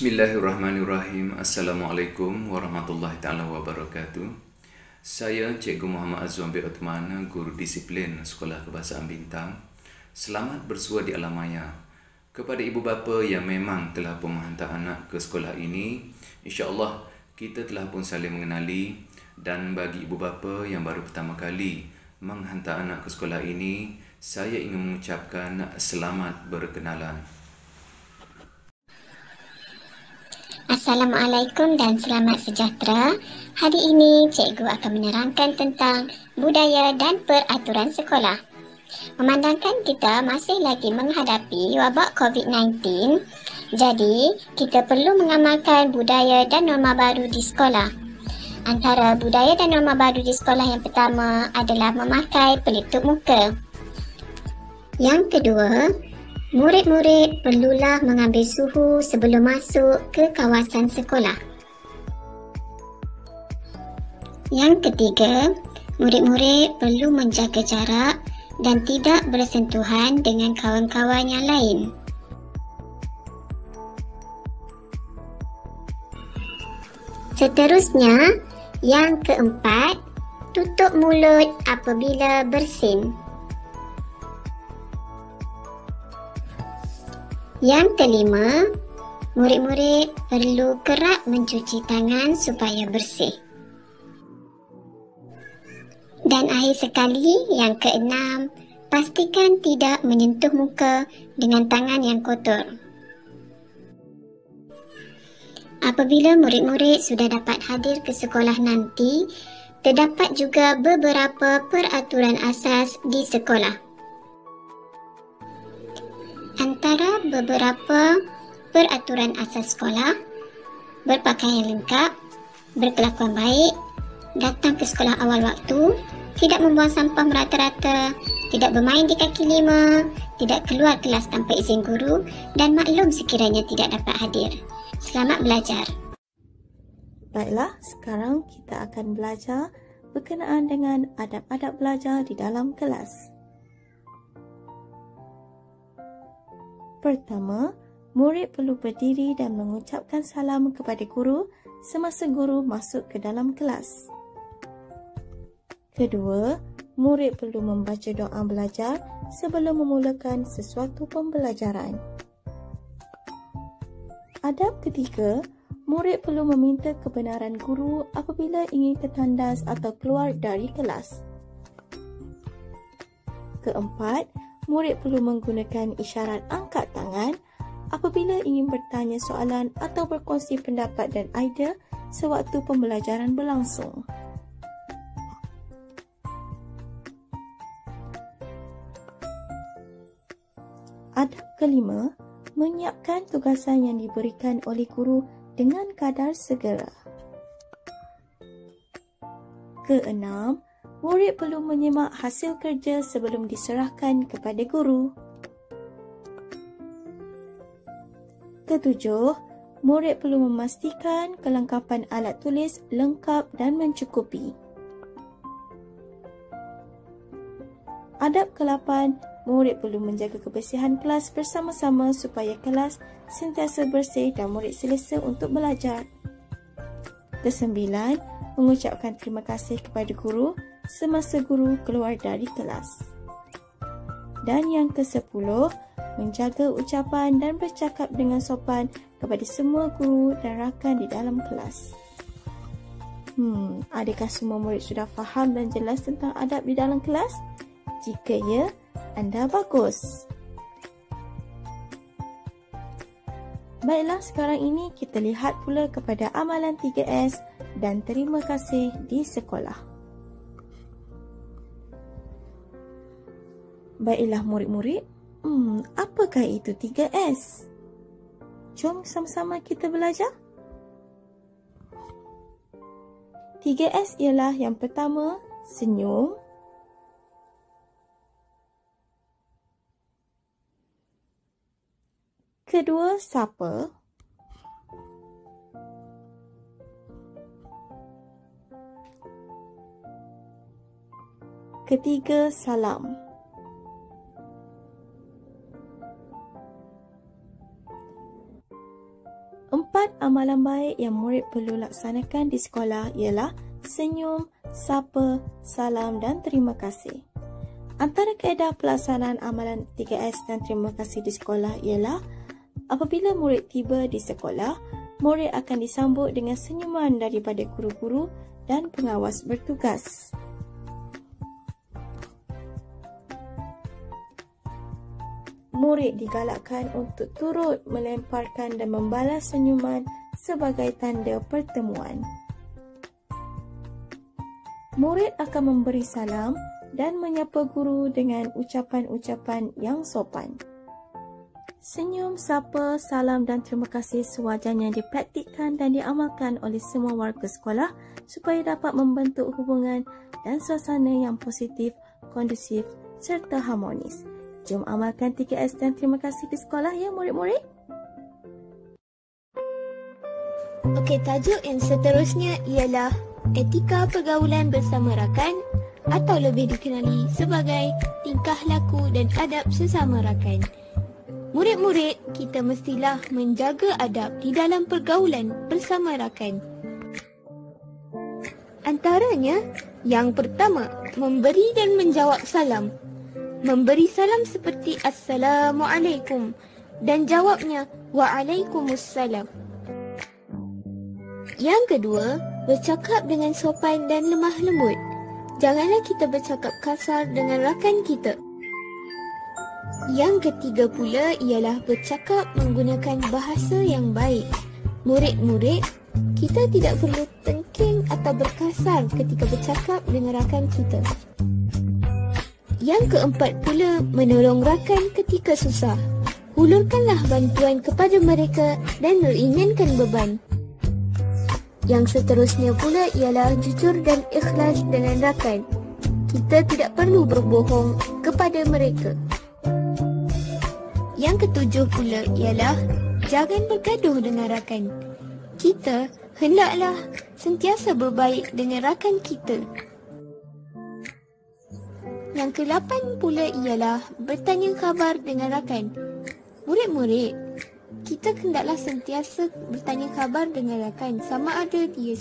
Bismillahirrahmanirrahim. Assalamualaikum warahmatullahi taala wabarakatuh. Saya Cikgu Muhammad Azwan bin Uthman, Guru Disiplin Sekolah Kebahasaan Bintang. Selamat bersua di alam maya. Kepada ibu bapa yang memang telah pun menghantar anak ke sekolah ini, insya-Allah kita telah pun saling mengenali, dan bagi ibu bapa yang baru pertama kali menghantar anak ke sekolah ini, saya ingin mengucapkan selamat berkenalan. Assalamualaikum dan selamat sejahtera. Hari ini cikgu akan menerangkan tentang budaya dan peraturan sekolah. Memandangkan kita masih lagi menghadapi wabak COVID-19, jadi kita perlu mengamalkan budaya dan norma baru di sekolah. Antara budaya dan norma baru di sekolah yang pertama adalah memakai pelitup muka. Yang kedua, murid-murid perlulah mengambil suhu sebelum masuk ke kawasan sekolah. Yang ketiga, murid-murid perlu menjaga jarak dan tidak bersentuhan dengan kawan-kawan yang lain. Seterusnya, yang keempat, tutup mulut apabila bersin. Yang kelima, murid-murid perlu kerap mencuci tangan supaya bersih. Dan akhir sekali, yang keenam, pastikan tidak menyentuh muka dengan tangan yang kotor. Apabila murid-murid sudah dapat hadir ke sekolah nanti, terdapat juga beberapa peraturan asas di sekolah. Antara beberapa peraturan asas sekolah, berpakaian lengkap, berkelakuan baik, datang ke sekolah awal waktu, tidak membuang sampah merata-rata, tidak bermain di kaki lima, tidak keluar kelas tanpa izin guru, dan maklum sekiranya tidak dapat hadir. Selamat belajar. Baiklah, sekarang kita akan belajar berkenaan dengan adab-adab belajar di dalam kelas. Pertama, murid perlu berdiri dan mengucapkan salam kepada guru semasa guru masuk ke dalam kelas. Kedua, murid perlu membaca doa belajar sebelum memulakan sesuatu pembelajaran. Adab ketiga, murid perlu meminta kebenaran guru apabila ingin tertandas atau keluar dari kelas. Keempat, murid perlu menggunakan isyarat angkat tangan apabila ingin bertanya soalan atau berkongsi pendapat dan idea sewaktu pembelajaran berlangsung. Adab kelima, menyiapkan tugasan yang diberikan oleh guru dengan kadar segera. Keenam, murid perlu menyemak hasil kerja sebelum diserahkan kepada guru. Ketujuh, murid perlu memastikan kelengkapan alat tulis lengkap dan mencukupi. Adab ke-8, murid perlu menjaga kebersihan kelas bersama-sama supaya kelas sentiasa bersih dan murid selesa untuk belajar. Kesembilan, mengucapkan terima kasih kepada guru semasa guru keluar dari kelas. Dan yang ke-10, menjaga ucapan dan bercakap dengan sopan kepada semua guru dan rakan di dalam kelas. Adakah semua murid sudah faham dan jelas tentang adab di dalam kelas? Jika ya, anda bagus. Baiklah, sekarang ini kita lihat pula kepada amalan 3S dan terima kasih di sekolah. Baiklah murid-murid, apakah itu 3S? Jom sama-sama kita belajar. 3S ialah yang pertama, senyum. Kedua, sapa. Ketiga, salam. 4 amalan baik yang murid perlu laksanakan di sekolah ialah senyum, sapa, salam dan terima kasih. Antara kaedah pelaksanaan amalan 3S dan terima kasih di sekolah ialah apabila murid tiba di sekolah, murid akan disambut dengan senyuman daripada guru-guru dan pengawas bertugas. Murid digalakkan untuk turut melemparkan dan membalas senyuman sebagai tanda pertemuan. Murid akan memberi salam dan menyapa guru dengan ucapan-ucapan yang sopan. Senyum, sapa, salam dan terima kasih sewajarnya dipraktikkan dan diamalkan oleh semua warga sekolah supaya dapat membentuk hubungan dan suasana yang positif, kondusif serta harmonis. Jom amalkan 3S dan terima kasih di sekolah ya murid-murid. Okey, tajuk yang seterusnya ialah etika pergaulan bersama rakan atau lebih dikenali sebagai tingkah laku dan adab sesama rakan. Murid-murid, kita mestilah menjaga adab di dalam pergaulan bersama rakan. Antaranya, yang pertama, memberi dan menjawab salam. Memberi salam seperti Assalamualaikum dan jawabnya Waalaikumsalam. Yang kedua, bercakap dengan sopan dan lemah lembut. Janganlah kita bercakap kasar dengan rakan kita. Yang ketiga pula ialah bercakap menggunakan bahasa yang baik. Murid-murid, kita tidak perlu tengking atau berkasar ketika bercakap dengan rakan kita. Yang keempat pula, menolong rakan ketika susah. Hulurkanlah bantuan kepada mereka dan ringankan beban. Yang seterusnya pula ialah jujur dan ikhlas dengan rakan. Kita tidak perlu berbohong kepada mereka. Yang ketujuh pula ialah jangan bergaduh dengan rakan. Kita hendaklah sentiasa berbaik dengan rakan kita. Yang ke-8 pula ialah bertanya khabar dengan rakan. Murid-murid, kita hendaklah sentiasa bertanya khabar dengan rakan sama ada dia